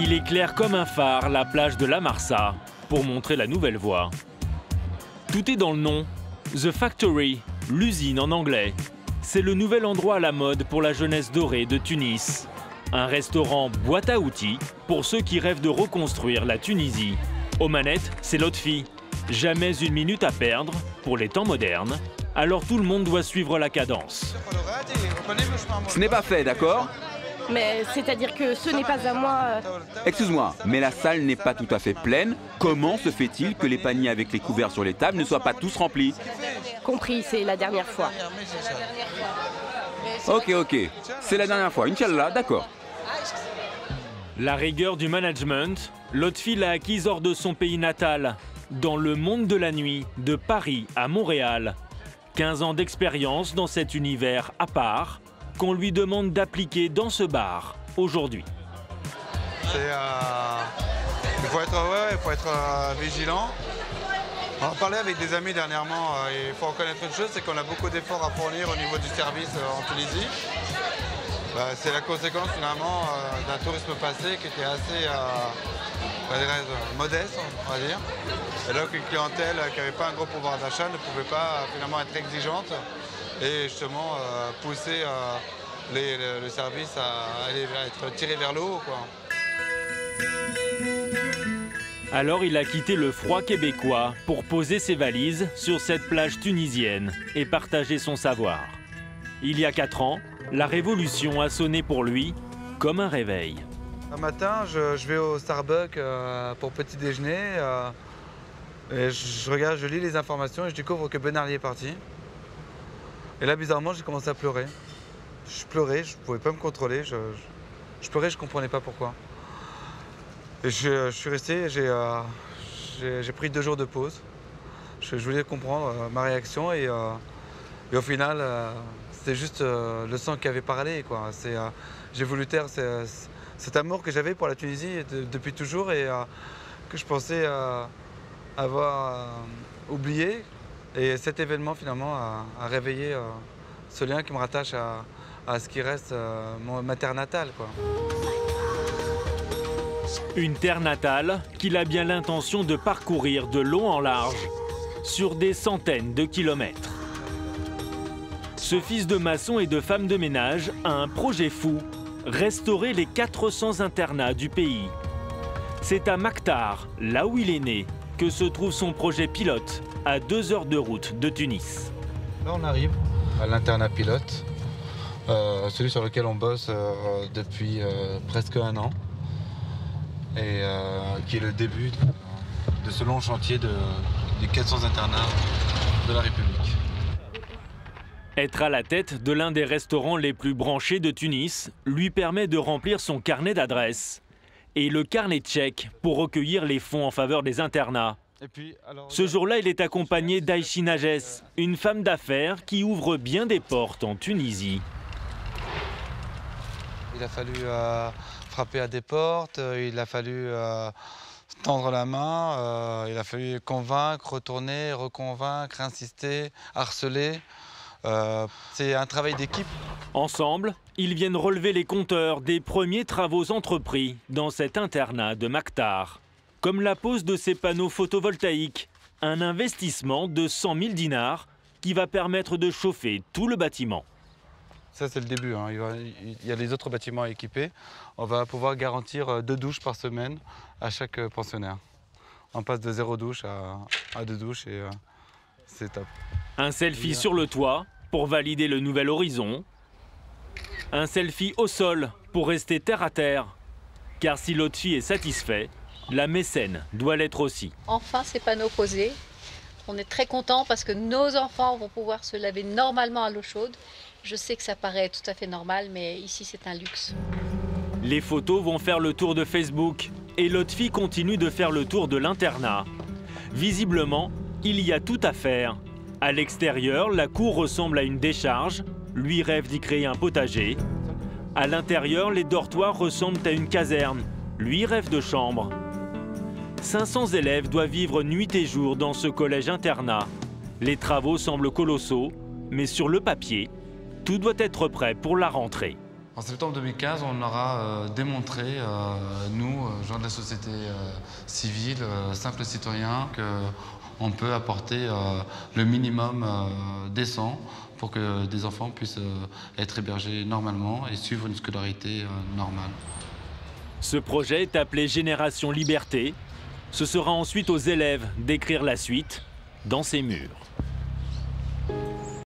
Il éclaire comme un phare la plage de la Marsa pour montrer la nouvelle voie. Tout est dans le nom. The Factory, l'usine en anglais. C'est le nouvel endroit à la mode pour la jeunesse dorée de Tunis. Un restaurant boîte à outils pour ceux qui rêvent de reconstruire la Tunisie. Aux manettes, c'est Lotfi. Jamais une minute à perdre pour les temps modernes. Alors tout le monde doit suivre la cadence. Ce n'est pas fait, d'accord? Mais c'est-à-dire que ce n'est pas à moi... Excuse-moi, mais la salle n'est pas tout à fait pleine. Comment se fait-il que les paniers avec les couverts sur les tables ne soient pas tous remplis? Compris, c'est la dernière fois. Ok, c'est la dernière fois, Inch'Allah, d'accord. La rigueur du management, Lotfi l'a acquise hors de son pays natal, dans le monde de la nuit, de Paris à Montréal. 15 ans d'expérience dans cet univers à part, qu'on lui demande d'appliquer dans ce bar, aujourd'hui. Il faut être vigilant. On en parlait avec des amis dernièrement, il faut reconnaître une chose, c'est qu'on a beaucoup d'efforts à fournir au niveau du service en Tunisie. C'est la conséquence finalement d'un tourisme passé qui était assez modeste, on va dire. Et donc une clientèle qui n'avait pas un gros pouvoir d'achat ne pouvait pas finalement être exigeante et justement pousser le service à être tiré vers le haut, quoi. Alors il a quitté le froid québécois pour poser ses valises sur cette plage tunisienne et partager son savoir. Il y a 4 ans, la révolution a sonné pour lui comme un réveil. Un matin, je vais au Starbucks pour petit déjeuner. Et je lis les informations et je découvre que Ben Ali est parti. Et là, bizarrement, j'ai commencé à pleurer. Je pleurais, je ne pouvais pas me contrôler. Je pleurais, je ne comprenais pas pourquoi. Et je suis resté, j'ai pris 2 jours de pause. Je voulais comprendre ma réaction et au final, c'était juste le sang qui avait parlé, quoi. J'ai voulu taire cet amour que j'avais pour la Tunisie depuis toujours et que je pensais avoir oublié. Et cet événement, finalement, a réveillé ce lien qui me rattache à ce qui reste ma terre natale, quoi. Une terre natale qu'il a bien l'intention de parcourir de long en large, sur des centaines de kilomètres. Ce fils de maçon et de femme de ménage a un projet fou, restaurer les 400 internats du pays. C'est à Maktar, là où il est né, que se trouve son projet pilote, à 2 heures de route de Tunis. Là, on arrive à l'internat pilote, celui sur lequel on bosse depuis presque 1 an, et qui est le début de ce long chantier des 400 internats de la République. Être à la tête de l'un des restaurants les plus branchés de Tunis lui permet de remplir son carnet d'adresses et le carnet de chèques pour recueillir les fonds en faveur des internats. Ce jour-là, il est accompagné d'Aïchi Nages, une femme d'affaires qui ouvre bien des portes en Tunisie. Il a fallu frapper à des portes, il a fallu tendre la main, il a fallu convaincre, retourner, reconvaincre, insister, harceler. C'est un travail d'équipe. Ensemble, ils viennent relever les compteurs des premiers travaux entrepris dans cet internat de Maktar. Comme la pose de ces panneaux photovoltaïques, un investissement de 100 000 dinars qui va permettre de chauffer tout le bâtiment. Ça, c'est le début, hein. Il y a les autres bâtiments à équiper. On va pouvoir garantir 2 douches par semaine à chaque pensionnaire. On passe de 0 douche à 2 douches et c'est top. Un selfie sur le toit pour valider le nouvel horizon. Un selfie au sol pour rester terre à terre. Car si Lotfi est satisfait, la mécène doit l'être aussi. Enfin, ces panneaux posés. On est très contents parce que nos enfants vont pouvoir se laver normalement à l'eau chaude. Je sais que ça paraît tout à fait normal, mais ici, c'est un luxe. Les photos vont faire le tour de Facebook et Lotfi continue de faire le tour de l'internat. Visiblement, il y a tout à faire. À l'extérieur, la cour ressemble à une décharge. Lui rêve d'y créer un potager. À l'intérieur, les dortoirs ressemblent à une caserne. Lui rêve de chambres. 500 élèves doivent vivre nuit et jour dans ce collège-internat. Les travaux semblent colossaux, mais sur le papier, tout doit être prêt pour la rentrée. En septembre 2015, on aura démontré, nous, gens de la société civile, simples citoyens, qu'on peut apporter le minimum décent pour que des enfants puissent être hébergés normalement et suivre une scolarité normale. Ce projet est appelé Génération Liberté. Ce sera ensuite aux élèves d'écrire la suite dans ces murs.